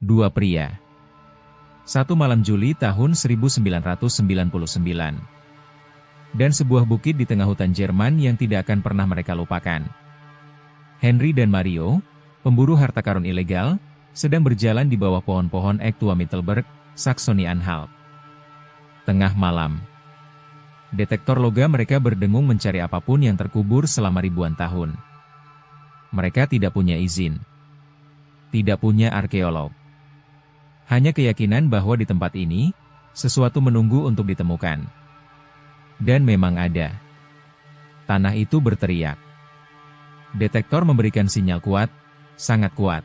Dua pria. Satu malam Juli tahun 1999. Dan sebuah bukit di tengah hutan Jerman yang tidak akan pernah mereka lupakan. Henry dan Mario, pemburu harta karun ilegal, sedang berjalan di bawah pohon-pohon ek tua Mittelberg, Saksoni-Anhalt. Tengah malam. Detektor logam mereka berdengung mencari apapun yang terkubur selama ribuan tahun. Mereka tidak punya izin. Tidak punya arkeolog. Hanya keyakinan bahwa di tempat ini, sesuatu menunggu untuk ditemukan. Dan memang ada. Tanah itu berteriak. Detektor memberikan sinyal kuat, sangat kuat.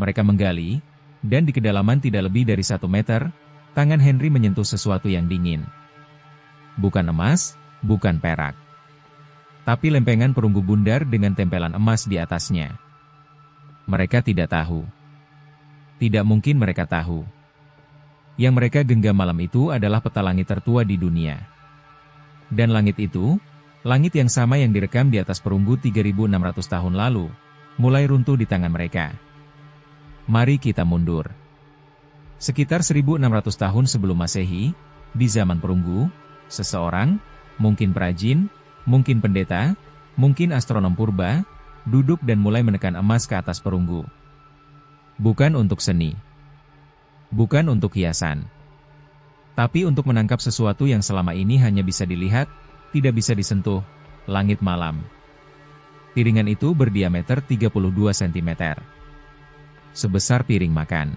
Mereka menggali, dan di kedalaman tidak lebih dari 1 meter, tangan Henry menyentuh sesuatu yang dingin. Bukan emas, bukan perak. Tapi lempengan perunggu bundar dengan tempelan emas di atasnya. Mereka tidak tahu. Tidak mungkin mereka tahu. Yang mereka genggam malam itu adalah peta langit tertua di dunia. Dan langit itu, langit yang sama yang direkam di atas perunggu 3.600 tahun lalu, mulai runtuh di tangan mereka. Mari kita mundur. Sekitar 1.600 tahun sebelum Masehi, di zaman perunggu, seseorang, mungkin perajin, mungkin pendeta, mungkin astronom purba, duduk dan mulai menekan emas ke atas perunggu. Bukan untuk seni. Bukan untuk hiasan. Tapi untuk menangkap sesuatu yang selama ini hanya bisa dilihat, tidak bisa disentuh, langit malam. Piringan itu berdiameter 32 cm. Sebesar piring makan.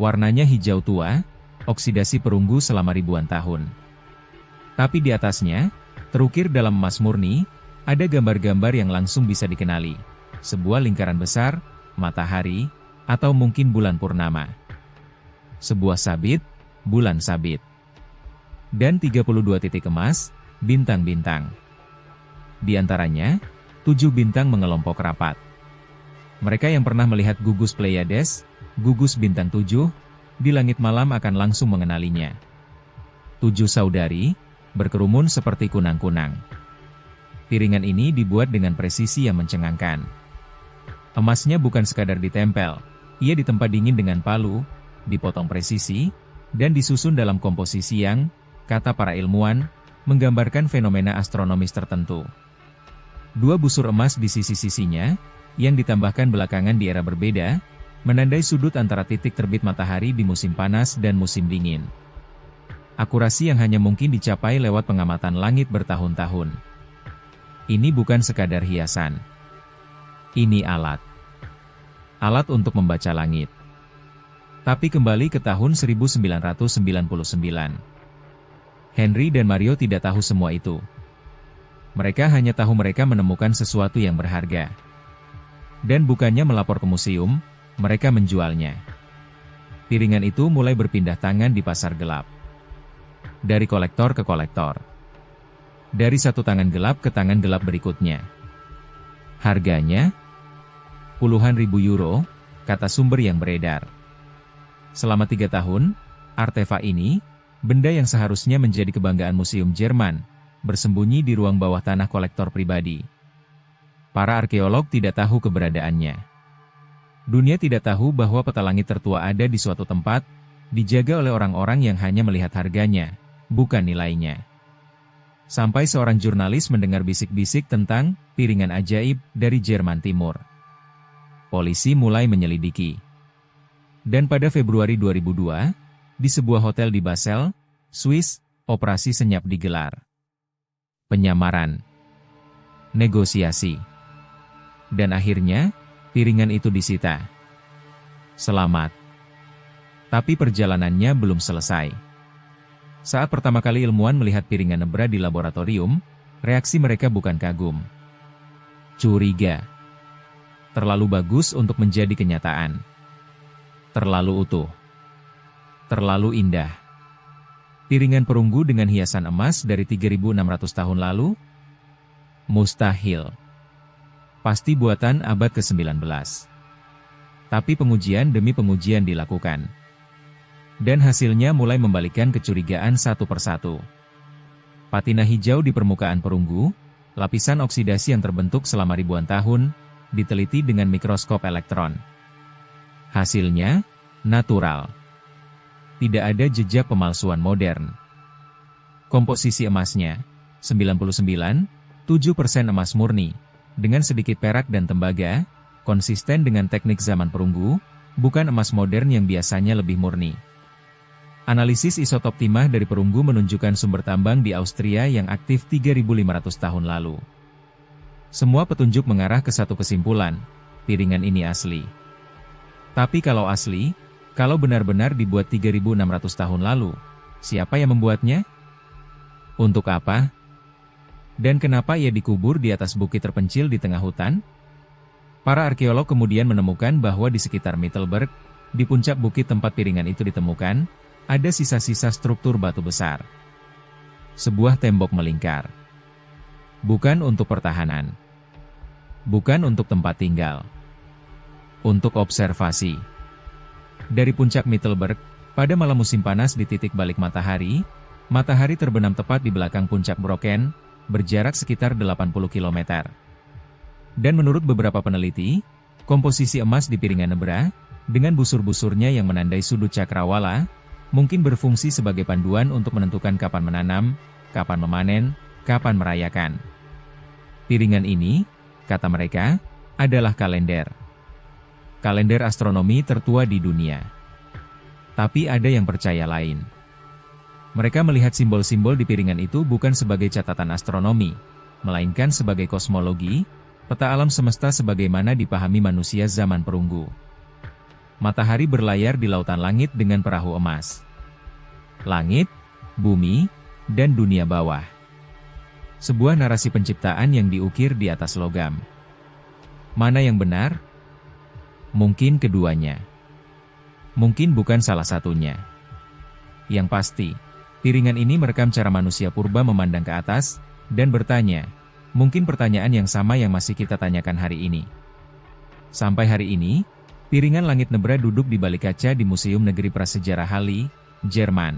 Warnanya hijau tua, oksidasi perunggu selama ribuan tahun. Tapi di atasnya, terukir dalam emas murni, ada gambar-gambar yang langsung bisa dikenali. Sebuah lingkaran besar, matahari, atau mungkin bulan purnama. Sebuah sabit, bulan sabit. Dan 32 titik emas, bintang-bintang. Di antaranya, 7 bintang mengelompok rapat. Mereka yang pernah melihat gugus Pleiades, gugus bintang 7, di langit malam akan langsung mengenalinya. 7 saudari, berkerumun seperti kunang-kunang. Piringan ini dibuat dengan presisi yang mencengangkan. Emasnya bukan sekadar ditempel, ia ditempa dingin dengan palu, dipotong presisi, dan disusun dalam komposisi yang, kata para ilmuwan, menggambarkan fenomena astronomis tertentu. 2 busur emas di sisi-sisinya, yang ditambahkan belakangan di era berbeda, menandai sudut antara titik terbit matahari di musim panas dan musim dingin. Akurasi yang hanya mungkin dicapai lewat pengamatan langit bertahun-tahun. Ini bukan sekadar hiasan. Ini alat. Alat untuk membaca langit. Tapi kembali ke tahun 1999. Henry dan Mario tidak tahu semua itu. Mereka hanya tahu mereka menemukan sesuatu yang berharga. Dan bukannya melapor ke museum, mereka menjualnya. Piringan itu mulai berpindah tangan di pasar gelap. Dari kolektor ke kolektor. Dari satu tangan gelap ke tangan gelap berikutnya. Harganya puluhan ribu euro, kata sumber yang beredar. Selama 3 tahun, artefak ini, benda yang seharusnya menjadi kebanggaan museum Jerman, bersembunyi di ruang bawah tanah kolektor pribadi. Para arkeolog tidak tahu keberadaannya. Dunia tidak tahu bahwa peta langit tertua ada di suatu tempat, dijaga oleh orang-orang yang hanya melihat harganya, bukan nilainya. Sampai seorang jurnalis mendengar bisik-bisik tentang piringan ajaib dari Jerman Timur. Polisi mulai menyelidiki. Dan pada Februari 2002, di sebuah hotel di Basel, Swiss, operasi senyap digelar. Penyamaran. Negosiasi. Dan akhirnya, piringan itu disita. Selamat. Tapi perjalanannya belum selesai. Saat pertama kali ilmuwan melihat piringan nebra di laboratorium, reaksi mereka bukan kagum. Curiga. Terlalu bagus untuk menjadi kenyataan. Terlalu utuh. Terlalu indah. Piringan perunggu dengan hiasan emas dari 3.600 tahun lalu? Mustahil. Pasti buatan abad ke-19. Tapi pengujian demi pengujian dilakukan. Dan hasilnya mulai membalikkan kecurigaan satu persatu. Patina hijau di permukaan perunggu, lapisan oksidasi yang terbentuk selama ribuan tahun, diteliti dengan mikroskop elektron. Hasilnya, natural. Tidak ada jejak pemalsuan modern. Komposisi emasnya, 99,7% emas murni, dengan sedikit perak dan tembaga, konsisten dengan teknik zaman perunggu, bukan emas modern yang biasanya lebih murni. Analisis isotop timah dari perunggu menunjukkan sumber tambang di Austria yang aktif 3.500 tahun lalu. Semua petunjuk mengarah ke satu kesimpulan, piringan ini asli. Tapi kalau asli, kalau benar-benar dibuat 3.600 tahun lalu, siapa yang membuatnya? Untuk apa? Dan kenapa ia dikubur di atas bukit terpencil di tengah hutan? Para arkeolog kemudian menemukan bahwa di sekitar Mittelberg, di puncak bukit tempat piringan itu ditemukan, ada sisa-sisa struktur batu besar. Sebuah tembok melingkar. Bukan untuk pertahanan. Bukan untuk tempat tinggal. Untuk observasi. Dari puncak Mittelberg, pada malam musim panas di titik balik matahari, matahari terbenam tepat di belakang puncak Brocken, berjarak sekitar 80 km. Dan menurut beberapa peneliti, komposisi emas di piringan Nebra, dengan busur-busurnya yang menandai sudut cakrawala, mungkin berfungsi sebagai panduan untuk menentukan kapan menanam, kapan memanen, kapan merayakan. Piringan ini, kata mereka, adalah kalender. Kalender astronomi tertua di dunia. Tapi ada yang percaya lain. Mereka melihat simbol-simbol di piringan itu bukan sebagai catatan astronomi, melainkan sebagai kosmologi, peta alam semesta sebagaimana dipahami manusia zaman perunggu. Matahari berlayar di lautan langit dengan perahu emas. Langit, bumi, dan dunia bawah. Sebuah narasi penciptaan yang diukir di atas logam. Mana yang benar? Mungkin keduanya. Mungkin bukan salah satunya. Yang pasti, piringan ini merekam cara manusia purba memandang ke atas, dan bertanya, mungkin pertanyaan yang sama yang masih kita tanyakan hari ini. Sampai hari ini, piringan langit Nebra duduk di balik kaca di Museum Negeri Prasejarah Halle, Jerman.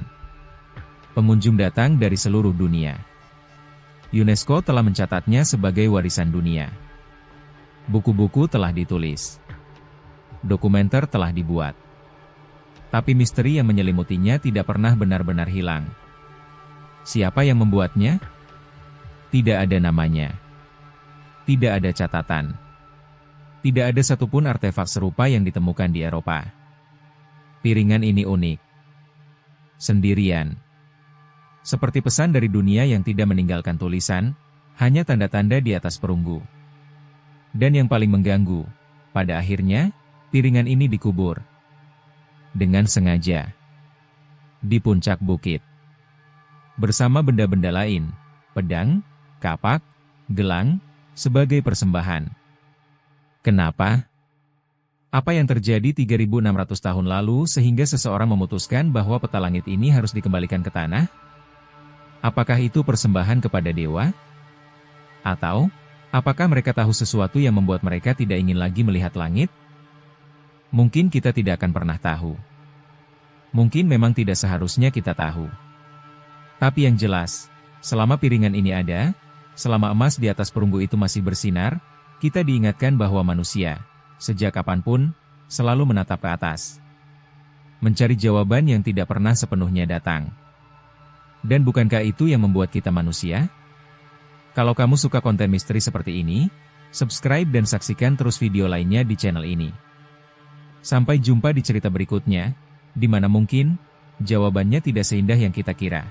Pengunjung datang dari seluruh dunia. UNESCO telah mencatatnya sebagai warisan dunia. Buku-buku telah ditulis. Dokumenter telah dibuat. Tapi misteri yang menyelimutinya tidak pernah benar-benar hilang. Siapa yang membuatnya? Tidak ada namanya. Tidak ada catatan. Tidak ada satupun artefak serupa yang ditemukan di Eropa. Piringan ini unik. Sendirian. Seperti pesan dari dunia yang tidak meninggalkan tulisan, hanya tanda-tanda di atas perunggu. Dan yang paling mengganggu, pada akhirnya, piringan ini dikubur. Dengan sengaja. Di puncak bukit. Bersama benda-benda lain, pedang, kapak, gelang, sebagai persembahan. Kenapa? Apa yang terjadi 3.600 tahun lalu sehingga seseorang memutuskan bahwa peta langit ini harus dikembalikan ke tanah? Apakah itu persembahan kepada dewa? Atau, apakah mereka tahu sesuatu yang membuat mereka tidak ingin lagi melihat langit? Mungkin kita tidak akan pernah tahu. Mungkin memang tidak seharusnya kita tahu. Tapi yang jelas, selama piringan ini ada, selama emas di atas perunggu itu masih bersinar, kita diingatkan bahwa manusia, sejak kapanpun, selalu menatap ke atas. Mencari jawaban yang tidak pernah sepenuhnya datang. Dan bukankah itu yang membuat kita manusia? Kalau kamu suka konten misteri seperti ini, subscribe dan saksikan terus video lainnya di channel ini. Sampai jumpa di cerita berikutnya, di mana mungkin, jawabannya tidak seindah yang kita kira.